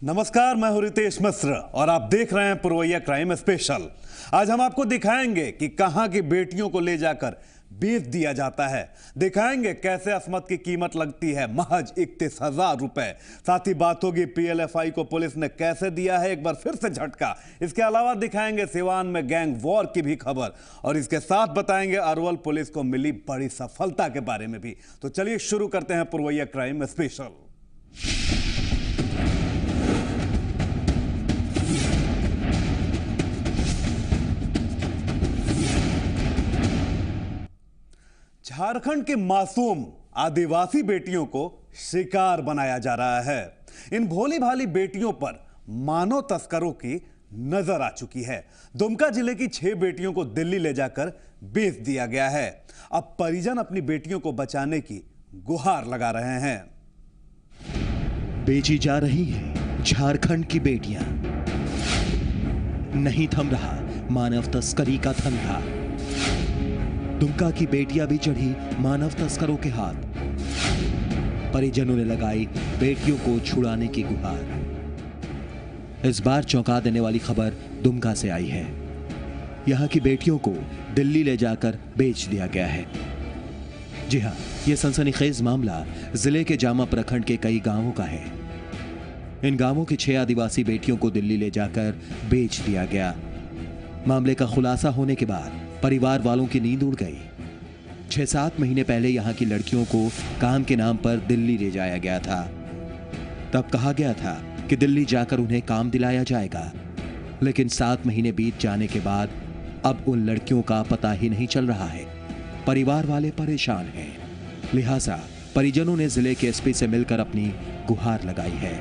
नमस्कार, मैं हूं रितेश मिश्र और आप देख रहे हैं पुरवैया क्राइम स्पेशल। आज हम आपको दिखाएंगे कि कहां की बेटियों को ले जाकर बेच दिया जाता है। दिखाएंगे कैसे अस्मत की कीमत लगती है महज 31,000 रुपए। साथ ही बात होगी पीएलएफआई को पुलिस ने कैसे दिया है एक बार फिर से झटका। इसके अलावा दिखाएंगे सिवान में गैंग वॉर की भी खबर और इसके साथ बताएंगे अरवल पुलिस को मिली बड़ी सफलता के बारे में भी। तो चलिए शुरू करते हैं पुरवैया क्राइम स्पेशल। झारखंड की मासूम आदिवासी बेटियों को शिकार बनाया जा रहा है। इन भोली भाली बेटियों पर मानव तस्करों की नजर आ चुकी है। दुमका जिले की 6 बेटियों को दिल्ली ले जाकर बेच दिया गया है। अब परिजन अपनी बेटियों को बचाने की गुहार लगा रहे हैं। बेची जा रही है झारखंड की बेटियां। नहीं थम रहा मानव तस्करी का धंधा। दुमका की बेटियां भी चढ़ी मानव तस्करों के हाथ। परिजनों ने लगाई बेटियों को छुड़ाने की गुहार। इस बार चौंका देने वाली खबर दुमका से आई है। यहां की बेटियों को दिल्ली ले जाकर बेच दिया गया है। जी हां, यह सनसनीखेज मामला जिले के जामा प्रखंड के कई गांवों का है। इन गांवों की 6 आदिवासी बेटियों को दिल्ली ले जाकर बेच दिया गया। मामले का खुलासा होने के बाद परिवार वालों की नींद उड़ गई। 6-7 महीने पहले यहां की लड़कियों को काम के नाम पर दिल्ली ले जाया गया था। तब कहा गया था कि दिल्ली जाकर उन्हें काम दिलाया जाएगा, लेकिन 7 महीने बीत जाने के बाद अब उन लड़कियों का पता ही नहीं चल रहा है। परिवार वाले परेशान हैं। लिहाजा परिजनों ने जिले के एसपी से मिलकर अपनी गुहार लगाई है।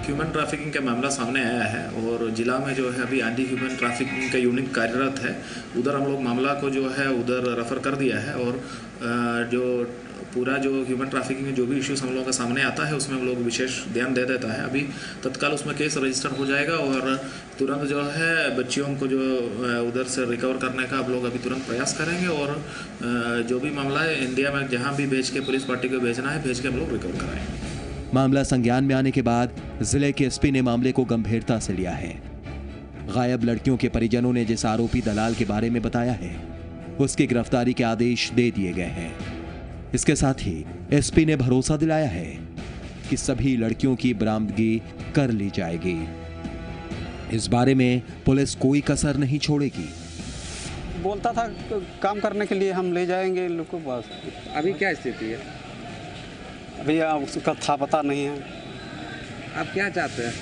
ह्यूमन ट्रैफिकिंग का मामला सामने आया है और जिला में जो है अभी एंटी ह्यूमन ट्रैफिकिंग का यूनिट कार्यरत है। उधर हम लोग मामला को जो है उधर रेफर कर दिया है और जो पूरा जो ह्यूमन ट्रैफिकिंग में जो भी इश्यूज हम लोगों का सामने आता है उसमें हम लोग विशेष ध्यान दे देता है। अभी तत्काल उसमें केस रजिस्टर हो जाएगा और तुरंत जो है बच्चियों को जो उधर से रिकवर करने का हम लोग अभी तुरंत प्रयास करेंगे और जो भी मामला है इंडिया में जहाँ भी भेज के पुलिस पार्टी को भेजना है भेज के हम लोग रिकवर कराएंगे। मामला संज्ञान में आने के बाद जिले के एसपी ने मामले को गंभीरता से लिया है। गायब लड़कियों के परिजनों ने जिस आरोपी दलाल के बारे में बताया है उसकी गिरफ्तारी के आदेश दे दिए गए हैं। इसके साथ ही एसपी ने भरोसा दिलाया है कि सभी लड़कियों की बरामदगी कर ली जाएगी। इस बारे में पुलिस कोई कसर नहीं छोड़ेगी। बोलता था काम करने के लिए हम ले जाएंगे लोग को। बस अभी क्या स्थिति है? अभी उसका था पता नहीं है। आप क्या चाहते हैं?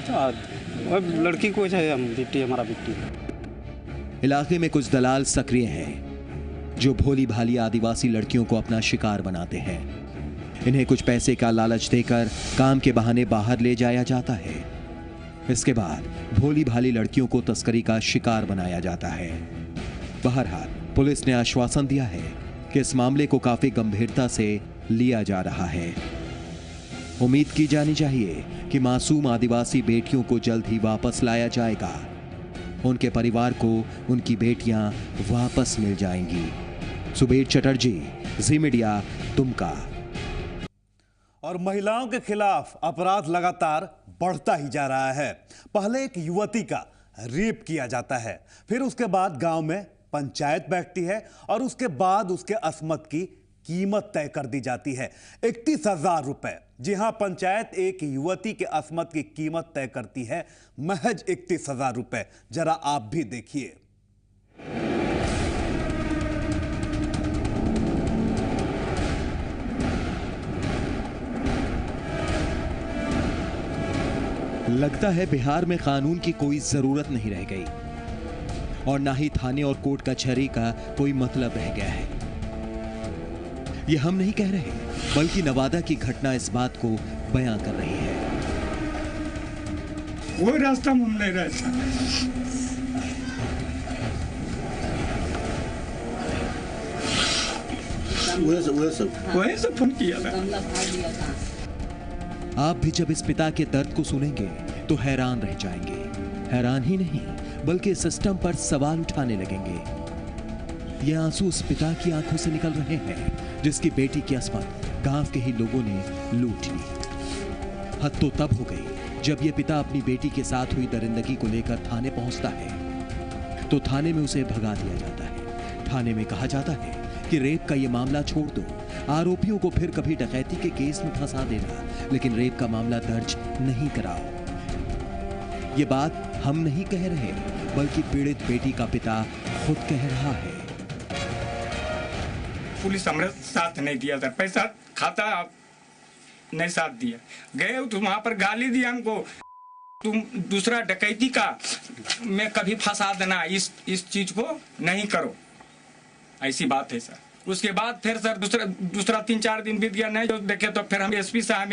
तो लड़की को चाहिए, हम बेटी, हमारा बेटी। इलाके में कुछ दलाल सक्रिय हैं जो भोली भाली आदिवासी लड़कियों को अपना शिकार बनाते हैं। इन्हें कुछ पैसे का लालच देकर काम के बहाने बाहर ले जाया जाता है। इसके बाद भोली भाली लड़कियों को तस्करी का शिकार बनाया जाता है। बहरहाल पुलिस ने आश्वासन दिया है कि इस मामले को काफी गंभीरता से लिया जा रहा है। उम्मीद की जानी चाहिए कि मासूम आदिवासी बेटियों को जल्द ही वापस लाया जाएगा। उनके परिवार को उनकी बेटियां वापस मिल जाएंगी। सुबीर चटर्जी, जी मीडिया, दुमका। और महिलाओं के खिलाफ अपराध लगातार बढ़ता ही जा रहा है। पहले एक युवती का रेप किया जाता है, फिर उसके बाद गांव में पंचायत बैठती है और उसके बाद उसके अस्मत की कीमत तय कर दी जाती है 31,000 रुपए। जी हां, पंचायत एक युवती के अस्मत की कीमत तय करती है महज 31,000 रुपए। जरा आप भी देखिए। लगता है बिहार में कानून की कोई जरूरत नहीं रह गई और ना ही थाने और कोर्ट कचहरी का कोई मतलब रह गया है। यह हम नहीं कह रहे, बल्कि नवादा की घटना इस बात को बयां कर रही है। कोई रास्ता हम नहीं रहता। वही सब फोन किया था। आप भी जब इस पिता के दर्द को सुनेंगे तो हैरान रह जाएंगे। हैरान ही नहीं बल्कि सिस्टम पर सवाल उठाने लगेंगे। ये आंसू उस पिता की आंखों से निकल रहे हैं जिसकी बेटी की अस्मत गांव के ही लोगों ने लूट ली। हद तो तब हो गई जब ये पिता अपनी बेटी के साथ हुई दरिंदगी को लेकर थाने पहुंचता है तो थाने में उसे भगा दिया जाता है। थाने में कहा जाता है कि रेप का ये मामला छोड़ दो, आरोपियों को फिर कभी डकैती के केस में फंसा देना, लेकिन रेप का मामला दर्ज नहीं कराओ। ये बात हम नहीं कह रहे, बल्कि पीड़ित बेटी का पिता खुद कह रहा है। पुलिस हमारे साथ नहीं दिया सर, पैसा खाता आप नहीं साथ दिया। गए तो वहां पर गाली दिया हमको, तुम दूसरा डकैती का में कभी फंसा देना, इस चीज को नहीं करो, ऐसी बात है सर। उसके बाद फिर सर दूसरा 3-4 दिन बीत गया, नहीं जो देखे तो फिर हम डीएसपी साहब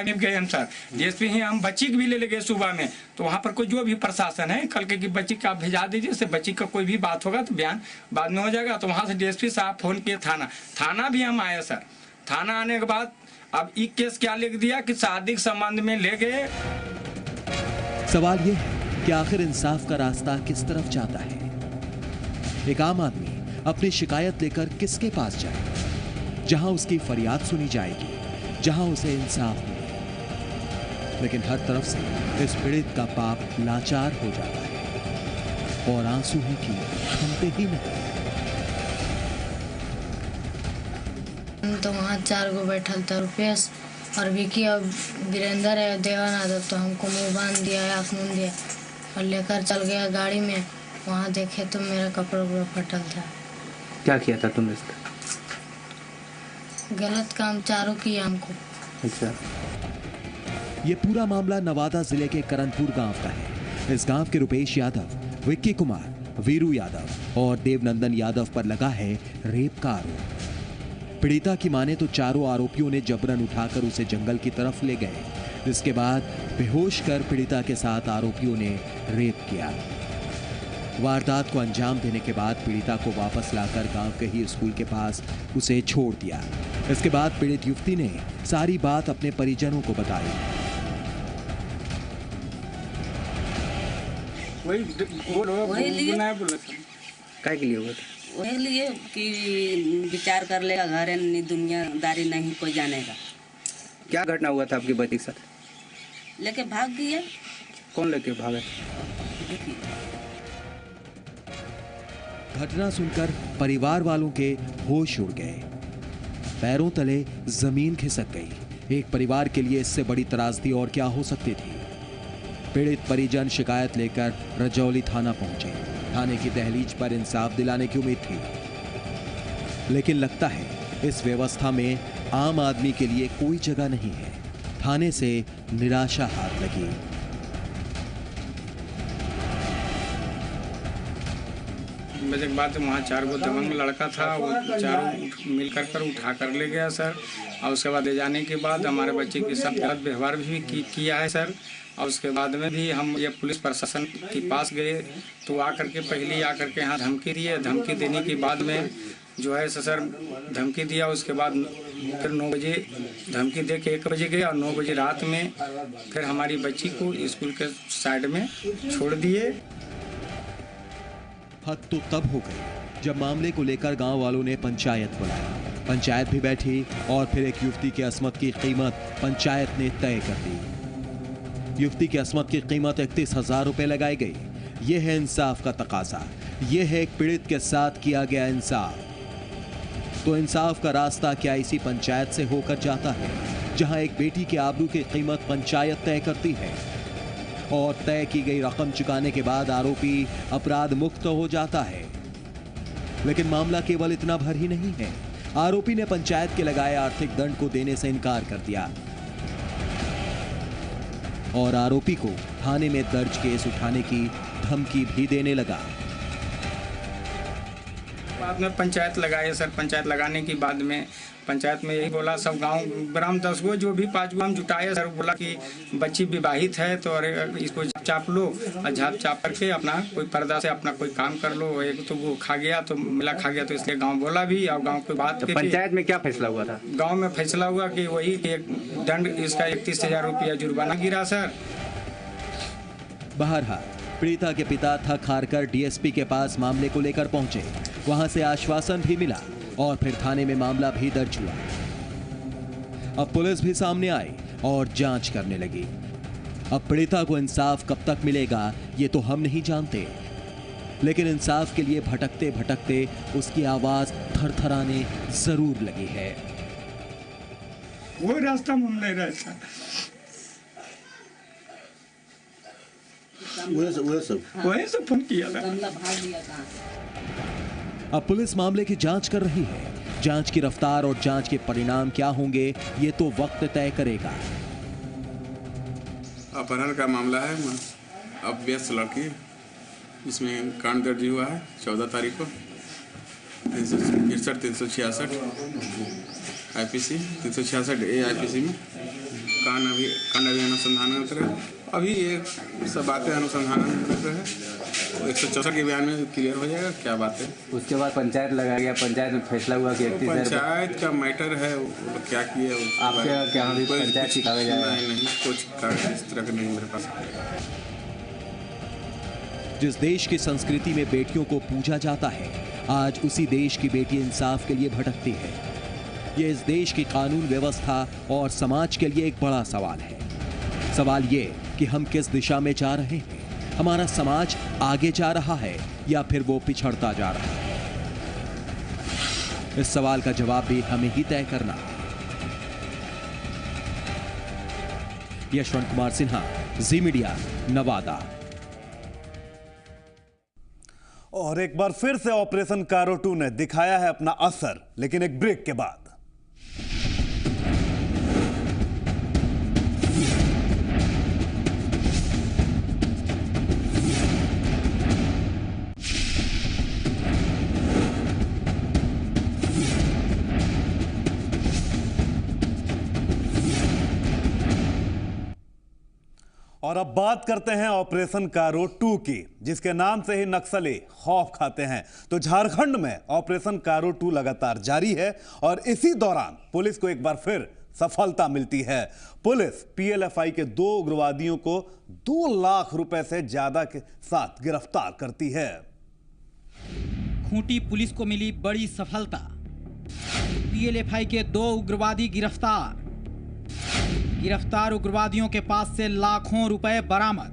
में गए हम सर। डीएसपी ही हम बच्ची भी ले गए सुबह में, तो वहाँ पर कोई जो भी प्रशासन है कल के कि बच्ची का आप भिजा दीजिए, से बच्ची का कोई भी बात होगा तो बयान बाद में हो जाएगा। तो वहाँ से डीएसपी साहब फोन किए थाना भी हम आए सर। थाना आने के बाद अब ये केस क्या लिख दिया कि शादी के संबंध में ले गए। सवाल यह है कि आखिर इंसाफ का रास्ता किस तरफ जाता है? एक आम आदमी अपनी शिकायत लेकर किसके पास जाए जहां उसकी फरियाद सुनी जाएगी, जहां उसे इंसाफ मिले? लेकिन हर तरफ से इस पीड़ित का पाप लाचार हो जाता है और आंसू ही की थमते ही नहीं। तो वहाँ 4 गो बैठल था, रुपेश और विकी और वीरेंद्र है, देवानंद। तो हमको मुंह बांध दिया, आँख मूंद दिया और लेकर चल गया गाड़ी में। वहाँ देखे तो मेरा कपड़ा पूरा फटल था। क्या किया था तुमने? गलत काम चारों किया हमको। अच्छा। ये पूरा मामला नवादा जिले के करनपुर गांव का है। इस गांव के रुपेश यादव, विक्की कुमार, वीरू यादव और देवनंदन यादव पर लगा है रेप का आरोप। पीड़िता की माने तो चारों आरोपियों ने जबरन उठाकर उसे जंगल की तरफ ले गए, जिसके बाद बेहोश कर पीड़िता के साथ आरोपियों ने रेप किया। वारदात को अंजाम देने के बाद पीड़िता को वापस लाकर गांव के ही स्कूल के पास उसे छोड़ दिया। इसके बाद पीड़ित युवती ने सारी बात अपने परिजनों को बताई। क्या के लिए हुआ था? वही लिए कि विचार कर लेगा, घर है दुनियादारी नहीं कोई जानेगा। क्या घटना हुआ था आपकी बच्ची के साथ? लेके भाग गया। कौन लेके भागा? घटना सुनकर परिवार वालों के होश उड़ गए, पैरों तले जमीन खिसक गई। एक परिवार के लिए इससे बड़ी त्रासदी और क्या हो सकती थी? पीड़ित परिजन शिकायत लेकर रजौली थाना पहुंचे। थाने की दहलीज पर इंसाफ दिलाने की उम्मीद थी, लेकिन लगता है इस व्यवस्था में आम आदमी के लिए कोई जगह नहीं है। थाने से निराशा हाथ लगी। बजे के बाद वहाँ 4 गो दबंग लड़का था, वो चारों मिलकर कर उठा कर ले गया सर। और उसके बाद ले जाने के बाद हमारे बच्चे के साथ गलत व्यवहार भी किया है सर। और उसके बाद में भी हम ये पुलिस प्रशासन के पास गए तो आकर के पहले आकर के यहाँ धमकी दिए। धमकी देने के बाद में जो है सर धमकी दिया। उसके बाद फिर 9 बजे धमकी दे के 1 बजे गए और 9 बजे रात में फिर हमारी बच्ची को स्कूल के साइड में छोड़ दिए। हद तो तब हो गई जब मामले को लेकर गांव वालों ने पंचायत बुलाई। पंचायत भी बैठी और फिर एक युवती की अस्मत की कीमत पंचायत ने तय कर दी। युवती की अस्मत की कीमत 31,000 रुपए लगाई गई। यह है इंसाफ का तकाजा, यह है एक पीड़ित के साथ किया गया इंसाफ। तो इंसाफ का रास्ता क्या इसी पंचायत से होकर जाता है, जहां एक बेटी के आबरू की कीमत पंचायत तय करती है और तय की गई रकम चुकाने के बाद आरोपी अपराध मुक्त हो जाता है। लेकिन मामला केवल इतना भर ही नहीं है। आरोपी ने पंचायत के लगाए आर्थिक दंड को देने से इनकार कर दिया और आरोपी को थाने में दर्ज केस उठाने की धमकी भी देने लगा। बाद में पंचायत लगाए सर। पंचायत लगाने के बाद में पंचायत में यही बोला, सब गांव ग्राम 10 गो जो भी 5 गो हम जुटाए सर। बोला कि बच्ची विवाहित है तो अरे इसको चाप लो और झाप चाप करके अपना कोई पर्दा से अपना कोई काम कर लो। एक तो वो खा गया तो मिला खा गया, तो इसलिए गांव बोला भी और गांव की बात। तो पंचायत में क्या फैसला हुआ था? गाँव में फैसला हुआ कि वही एक दंड इसका 31,000 रुपया जुर्माना गिरा सर। बहरहाल पीड़िता के पिता थक हार कर डीएसपी के पास मामले को लेकर पहुंचे। वहां से आश्वासन भी मिला और फिर थाने में मामला भी दर्ज हुआ। अब पुलिस भी सामने आई और जांच करने लगी। अब पीड़िता को इंसाफ कब तक मिलेगा ये तो हम नहीं जानते, लेकिन इंसाफ के लिए भटकते भटकते उसकी आवाज थरथराने जरूर लगी है। कोई रास्ता हम नहीं रहता। वही सब फोन किया था। अब पुलिस मामले की जांच कर रही है। जांच की रफ्तार और जांच के परिणाम क्या होंगे ये तो वक्त तय करेगा। अपहरण का मामला है। अब व्यस्त लड़की जिसमें कांड दर्ज हुआ है 14 तारीख को 366 IPC 366 A IPC में कांड अभी अनुसंधान अभी ये सब बातें अनुसंधान है। 164 के बयान में क्लियर हो जाएगा क्या बात है। उसके बाद पंचायत लगाया गया, पंचायत में फैसला हुआ कि पंचायत का मैटर है क्या किया आपके यहाँ भी पंचायत की कागज आया? नहीं कुछ कागज इस तरह का नहीं मेरे पास। जिस देश की संस्कृति में बेटियों को पूजा जाता है, आज उसी देश की बेटी इंसाफ के लिए भटकती है। ये इस देश की कानून व्यवस्था और समाज के लिए एक बड़ा सवाल है। सवाल ये कि हम किस दिशा में जा रहे हैं। हमारा समाज आगे जा रहा है या फिर वो पिछड़ता जा रहा है? इस सवाल का जवाब भी हमें ही तय करना। यशवंत कुमार सिन्हा, जी मीडिया, नवादा। और एक बार फिर से ऑपरेशन कारो 2 ने दिखाया है अपना असर, लेकिन एक ब्रेक के बाद। और अब बात करते हैं ऑपरेशन कारो 2 की, जिसके नाम से ही नक्सली खौफ खाते हैं। तो झारखंड में ऑपरेशन कारो 2 लगातार जारी है और इसी दौरान पुलिस को एक बार फिर सफलता मिलती है। पुलिस PLFI के 2 उग्रवादियों को 2 लाख रुपए से ज्यादा के साथ गिरफ्तार करती है। खूंटी पुलिस को मिली बड़ी सफलता। PLFI के 2 उग्रवादी गिरफ्तार। गिरफ्तार उग्रवादियों के पास से लाखों रुपए बरामद।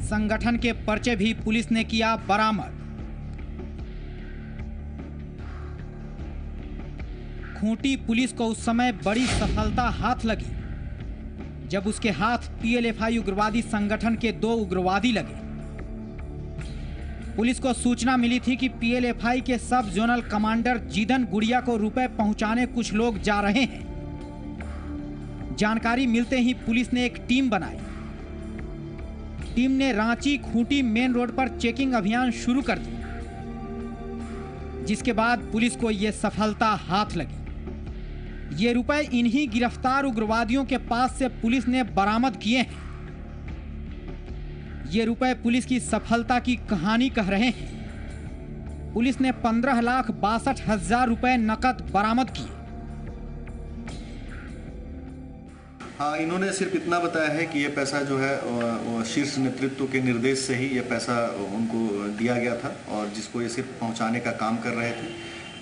संगठन के पर्चे भी पुलिस ने किया बरामद। खूंटी पुलिस को उस समय बड़ी सफलता हाथ लगी जब उसके हाथ PLFI उग्रवादी संगठन के 2 उग्रवादी लगे। पुलिस को सूचना मिली थी कि PLFI के सब जोनल कमांडर जीदन गुड़िया को रुपए पहुंचाने कुछ लोग जा रहे हैं। जानकारी मिलते ही पुलिस ने एक टीम बनाई। टीम ने रांची खूंटी मेन रोड पर चेकिंग अभियान शुरू कर दिया, जिसके बाद पुलिस को यह सफलता हाथ लगी। ये रुपए इन्हीं गिरफ्तार उग्रवादियों के पास से पुलिस ने बरामद किए हैं। ये रुपए पुलिस की सफलता की कहानी कह रहे हैं। पुलिस ने 15,62,000 रुपए नकद बरामद किए। हाँ, इन्होंने सिर्फ इतना बताया है कि ये पैसा जो है वो शीर्ष नेतृत्व के निर्देश से ही ये पैसा उनको दिया गया था और जिसको ये सिर्फ पहुंचाने का काम कर रहे थे,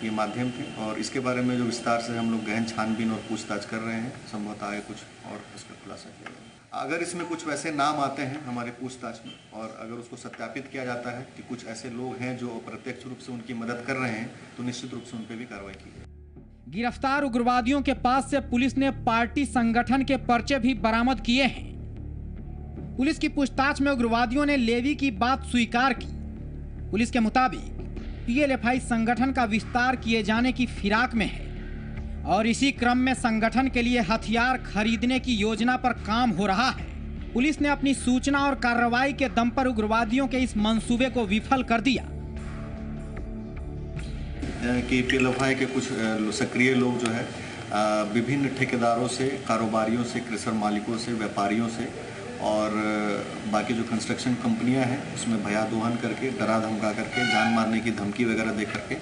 ये माध्यम थे। और इसके बारे में जो विस्तार से हम लोग गहन छानबीन और पूछताछ कर रहे हैं, संभवतः आगे कुछ और इसका खुलासा किया जाएगा। अगर इसमें कुछ वैसे नाम आते हैं हमारे पूछताछ में और अगर उसको सत्यापित किया जाता है कि कुछ ऐसे लोग हैं जो प्रत्यक्ष रूप से उनकी मदद कर रहे हैं, तो निश्चित रूप से उन पर भी कार्रवाई की जाएगी। गिरफ्तार उग्रवादियों के पास से पुलिस ने पार्टी संगठन के पर्चे भी बरामद किए हैं। पुलिस की पूछताछ में उग्रवादियों ने लेवी की बात स्वीकार की। पुलिस के मुताबिक PLFI संगठन का विस्तार किए जाने की फिराक में है और इसी क्रम में संगठन के लिए हथियार खरीदने की योजना पर काम हो रहा है। पुलिस ने अपनी सूचना और कार्रवाई के दम पर उग्रवादियों के इस मंसूबे को विफल कर दिया कि PLFI के कुछ सक्रिय लोग जो है विभिन्न ठेकेदारों से, कारोबारियों से, क्रेशर मालिकों से, व्यापारियों से और बाकी जो कंस्ट्रक्शन कंपनियां हैं उसमें भया दोहन करके, डरा धमका करके, जान मारने की धमकी वगैरह दे करके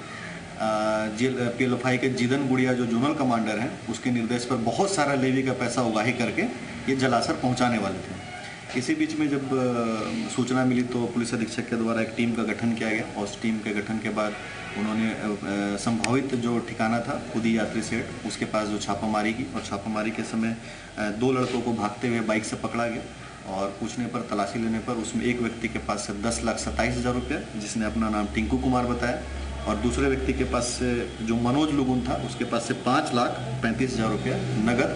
PLFI के जीदन गुड़िया जो जोनल कमांडर हैं उसके निर्देश पर बहुत सारा लेवी का पैसा उगाही करके ये जलासर पहुंचाने वाले थे। इसी बीच में जब सूचना मिली तो पुलिस अधीक्षक के द्वारा एक टीम का गठन किया गया और उस टीम के गठन के बाद उन्होंने संभावित जो ठिकाना था खुदी यात्री सेठ उसके पास जो छापामारी की और छापामारी के समय 2 लड़कों को भागते हुए बाइक से पकड़ा गया और पूछने पर तलाशी लेने पर उसमें एक व्यक्ति के पास से 10,27,000 रुपये जिसने अपना नाम टिंकू कुमार बताया और दूसरे व्यक्ति के पास से जो मनोज लुगुन था उसके पास से 5,35,000 रुपये नगद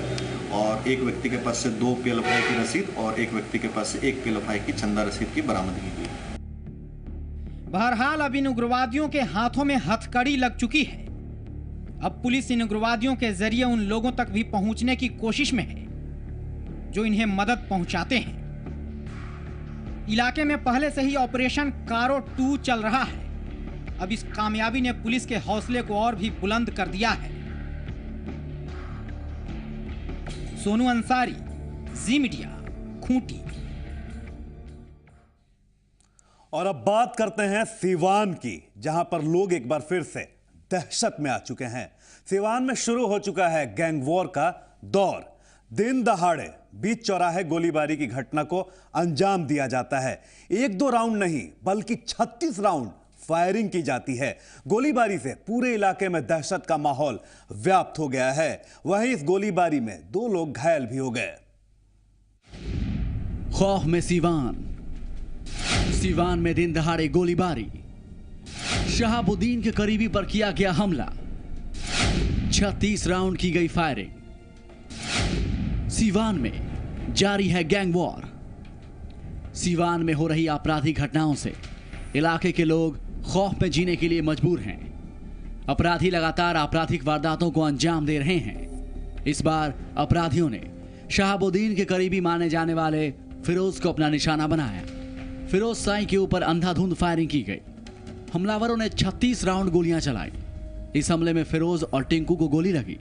और एक व्यक्ति के पास से 2 PLFI की रसीद और एक व्यक्ति के पास से 1 PLFI की चंदा रसीद की बरामदगी हुई। बहरहाल अब इन उग्रवादियों के हाथों में हथकड़ी लग चुकी है। अब पुलिस इन उग्रवादियों के जरिए उन लोगों तक भी पहुंचने की कोशिश में है जो इन्हें मदद पहुंचाते हैं। इलाके में पहले से ही ऑपरेशन कारो 2 चल रहा है। अब इस कामयाबी ने पुलिस के हौसले को और भी बुलंद कर दिया है। सोनू अंसारी, जी मीडिया, खूंटी। और अब बात करते हैं सीवान की, जहां पर लोग एक बार फिर से दहशत में आ चुके हैं। सीवान में शुरू हो चुका है गैंग वॉर का दौर। दिन दहाड़े बीच चौराहे गोलीबारी की घटना को अंजाम दिया जाता है। 1-2 राउंड नहीं बल्कि 36 राउंड फायरिंग की जाती है। गोलीबारी से पूरे इलाके में दहशत का माहौल व्याप्त हो गया है। वहीं इस गोलीबारी में 2 लोग घायल भी हो गए। खौफ में सीवान में दिन दहाड़े गोलीबारी। शहाबुद्दीन के करीबी पर किया गया हमला। 36 राउंड की गई फायरिंग। सीवान में जारी है गैंग वॉर। सीवान में हो रही आपराधिक घटनाओं से इलाके के लोग खौफ में जीने के लिए मजबूर हैं। अपराधी लगातार आपराधिक वारदातों को अंजाम दे रहे हैं। इस बार अपराधियों ने शहाबुद्दीन के करीबी माने जाने वाले फिरोज को अपना निशाना बनाया। फिरोज साईं के ऊपर अंधाधुंध फायरिंग की गई। हमलावरों ने 36 राउंड गोलियां चलाई। इस हमले में फिरोज और टिंकू को गोली लगी।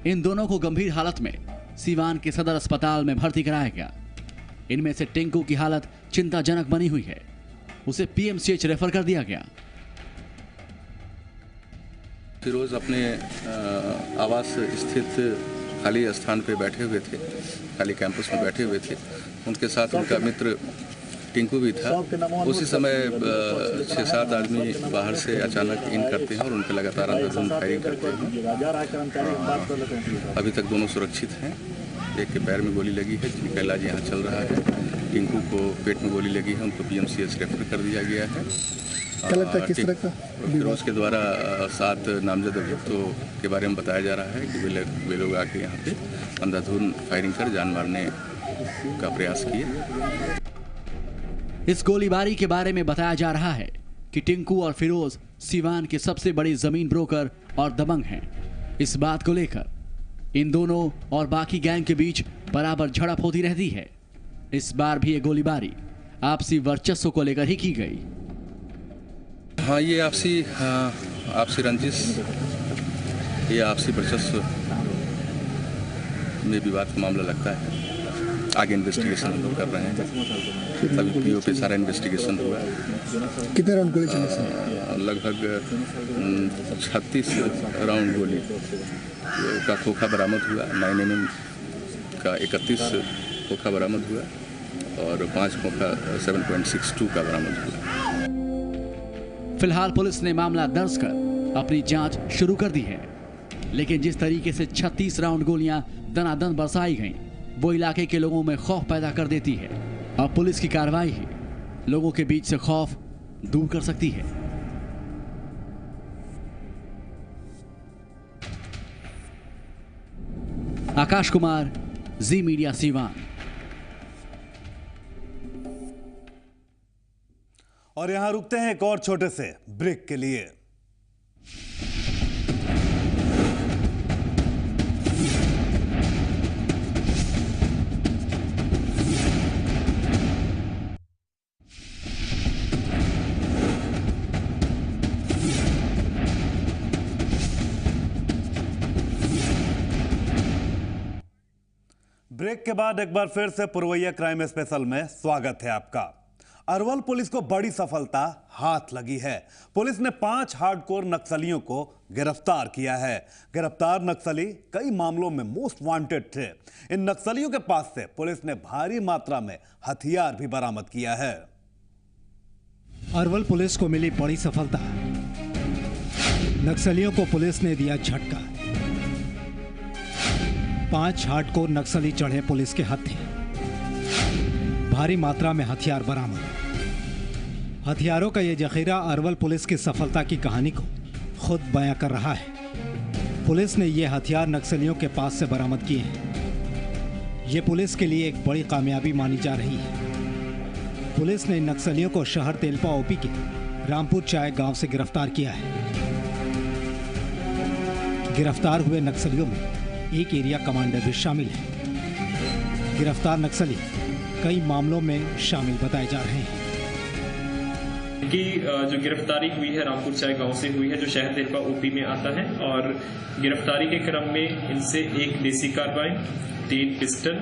इन दोनों को गंभीर हालत में सीवान के सदर अस्पताल में भर्ती कराया गया। इनमें से टिंकू की हालत चिंताजनक बनी हुई है। उसे PMCH रेफर कर दिया गया। फिरोज अपने आवास स्थित खाली स्थान पे बैठे हुए थे, खाली कैंपस में बैठे हुए थे। उनके साथ उनका मित्र टिंकू भी था। उसी समय 6-7 आदमी बाहर से अचानक इन करते हैं और उन पर लगातार अंधाधुंध फायरिंग करते हैं। अभी तक दोनों सुरक्षित हैं। एक के पैर में गोली लगी है जिनका इलाज यहाँ चल रहा है। टिंकू को पेट में गोली लगी है, उनको PMCH रेफर कर दिया गया है। क्या लगता है किस तरह का? फिरोज के द्वारा 7 नामजद अभियुक्तों के बारे में बताया जा रहा है कि वे लोग आके यहाँ पे अंधाधुंध फायरिंग कर जान मारने का प्रयास किए। इस गोलीबारी के बारे में बताया जा रहा है कि टिंकू और फिरोज सीवान के सबसे बड़ी जमीन ब्रोकर और दबंग हैं। इस बात को लेकर इन दोनों और बाकी गैंग के बीच बराबर झड़प होती रहती है। इस बार भी ये गोलीबारी आपसी वर्चस्व को लेकर ही की गई। हाँ, ये आपसी रंजिश, ये आपसी वर्चस्व में विवाद का मामला लगता है। आगे इन्वेस्टिगेशन हम लोग कर रहे हैं। अभी PO पे सारा इन्वेस्टिगेशन हुआ। कितने राउंड गोली चली? लगभग 36 राउंड गोली का खोखा बरामद हुआ। 9mm का 31 खोखा बरामद हुआ और 5 खोखा 7.62 का बरामद हुआ। फिलहाल पुलिस ने मामला दर्ज कर अपनी जांच शुरू कर दी है। लेकिन जिस तरीके से 36 राउंड गोलियां दनादन बरसाई गईं, वो इलाके के लोगों में खौफ पैदा कर देती है। अब पुलिस की कार्रवाई ही लोगों के बीच से खौफ दूर कर सकती है। आकाश कुमार, जी मीडिया, सीवान। और यहां रुकते हैं एक और छोटे से ब्रेक के लिए। ब्रेक के बाद एक बार फिर से पुरवैया क्राइम स्पेशल में स्वागत है आपका। अरवल पुलिस को बड़ी सफलता हाथ लगी है। पुलिस ने 5 हार्डकोर नक्सलियों को गिरफ्तार किया है। गिरफ्तार नक्सली कई मामलों में मोस्ट वांटेड थे। इन नक्सलियों के पास से पुलिस ने भारी मात्रा में हथियार भी बरामद किया है। अरवल पुलिस को मिली बड़ी सफलता। नक्सलियों को पुलिस ने दिया झटका। 5 हार्डकोर नक्सली चढ़े पुलिस के हत्थे। भारी मात्रा में हथियार बरामद। हथियारों का यह जखीरा अरवल पुलिस की सफलता की कहानी को खुद बयां कर रहा है। पुलिस ने यह हथियार नक्सलियों के पास से बरामद किए हैं। यह पुलिस के लिए एक बड़ी कामयाबी मानी जा रही है। पुलिस ने नक्सलियों को शहर तेलपा ओपी के रामपुर चाय गांव से गिरफ्तार किया है। गिरफ्तार हुए नक्सलियों में एक एरिया कमांडर भी शामिल है। गिरफ्तार नक्सली कई मामलों में शामिल बताए जा रहे हैं। इनकी जो गिरफ्तारी हुई है रामपुर चाय गांव से हुई है, जो शहर तेलपा ओपी में आता है। और गिरफ्तारी के क्रम में इनसे एक देसी कार्बाइन, 3 पिस्टल,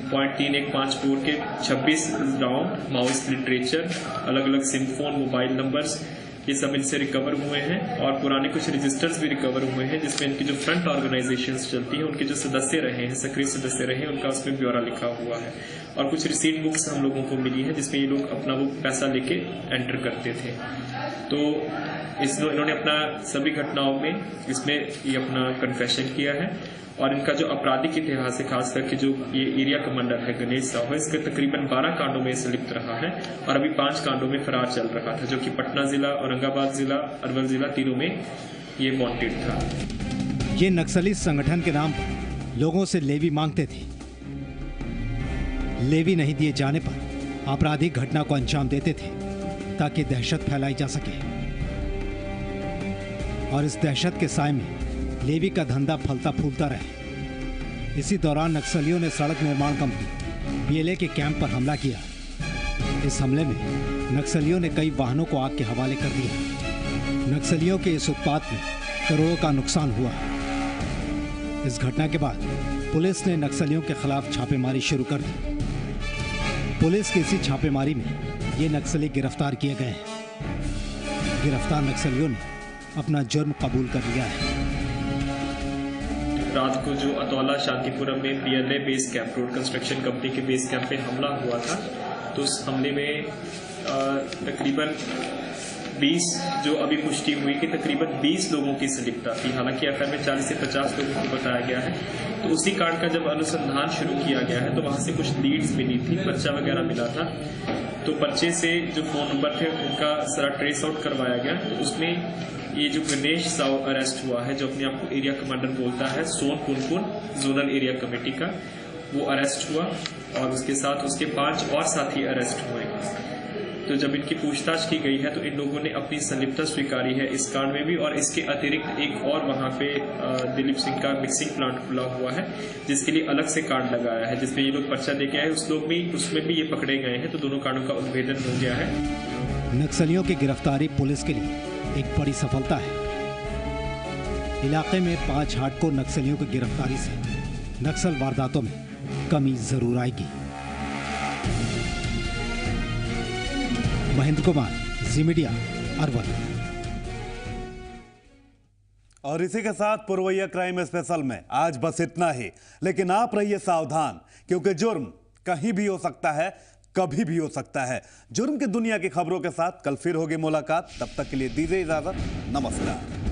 .3154 के 26 राउंड, माओइस्ट लिटरेचर, अलग अलग सिम फोन, मोबाइल नंबर्स, ये सब इनसे रिकवर हुए हैं। और पुराने कुछ रजिस्टर्स भी रिकवर हुए हैं, जिसमें इनकी जो फ्रंट ऑर्गेनाइजेशंस चलती हैं, उनके जो सदस्य रहे हैं, सक्रिय सदस्य रहे हैं, उनका उसमें ब्यौरा लिखा हुआ है। और कुछ रिसीट बुक्स हम लोगों को मिली है, जिसमें ये लोग अपना वो पैसा लेके एंटर करते थे। तो इन्होंने अपना सभी घटनाओं में इसमें ये अपना कन्फेशन किया है। और इनका जो आपराधिक इतिहास है, खास करके जो ये एरिया कमांडर है गणेश साहू, इसके तकरीबन 12 कांडों में संलिप्त रहा है। और अभी 5 कांडों में फरार चल रहा था, जो कि पटना जिला, औरंगाबाद जिला, अरवल जिला, तीनों में ये वांटेड था। ये नक्सली संगठन के नाम पर लोगों से लेवी मांगते थे। लेवी नहीं दिए जाने पर आपराधिक घटना को अंजाम देते थे, ताकि दहशत फैलाई जा सके। और इस दहशत के साए में लेवी का धंधा फलता फूलता रहे। इसी दौरान नक्सलियों ने सड़क निर्माण कंपनी BLA के कैंप पर हमला किया। इस हमले में नक्सलियों ने कई वाहनों को आग के हवाले कर दिया। नक्सलियों के इस उत्पात में करोड़ों का नुकसान हुआ। इस घटना के बाद पुलिस ने नक्सलियों के खिलाफ छापेमारी शुरू कर दी। पुलिस की इसी छापेमारी में ये नक्सली गिरफ्तार किए गए हैं। गिरफ्तार नक्सलियों ने अपना जुर्म कबूल कर लिया है। रात को जो अतौला शांतिपुरम में PLA base camp, road construction company के बेस कैंप पे हमला हुआ था, तो उस हमले में तकरीबन 20, जो अभी पुष्टि हुई कि तकरीबन 20 लोगों की संलिप्तता थी। हालांकि FIR में 40 से 50 लोगों को बताया गया है। तो उसी कांड का जब अनुसंधान शुरू किया गया है, तो वहां से कुछ लीड्स मिली थी, पर्चा वगैरह मिला था। तो पर्चे से जो फोन नंबर थे उनका सारा ट्रेस आउट करवाया गया। तो उसमें ये जो गणेश साहू अरेस्ट हुआ है, जो अपने आप को एरिया कमांडर बोलता है, Son Punpun zonal area committee का, वो अरेस्ट हुआ। और उसके साथ उसके 5 और साथी अरेस्ट हुए। तो जब इनकी पूछताछ की गई है, तो इन लोगों ने अपनी संलिप्तता स्वीकारी है इस कांड में भी। और इसके अतिरिक्त एक और वहां पे दिलीप सिंह का मिक्सिंग प्लांट खुला हुआ है, जिसके लिए अलग से कांड लगाया है, जिसमें ये लोग पर्चा लेके आए, उसमें भी ये पकड़े गए हैं। तो दोनों कांडों का उद्भेदन हो गया है। नक्सलियों की गिरफ्तारी पुलिस के लिए एक बड़ी सफलता है। इलाके में 5 हार्डकोर नक्सलियों की गिरफ्तारी से नक्सल वारदातों में कमी जरूर आएगी। महेंद्र कुमार, जी मीडिया, अरवल। और इसी के साथ पुरवैया क्राइम स्पेशल में आज बस इतना ही। लेकिन आप रहिए सावधान, क्योंकि जुर्म कहीं भी हो सकता है, कभी भी हो सकता है। जुर्म की दुनिया की खबरों के साथ कल फिर होगी मुलाकात। तब तक के लिए दीजिए इजाजत। नमस्कार।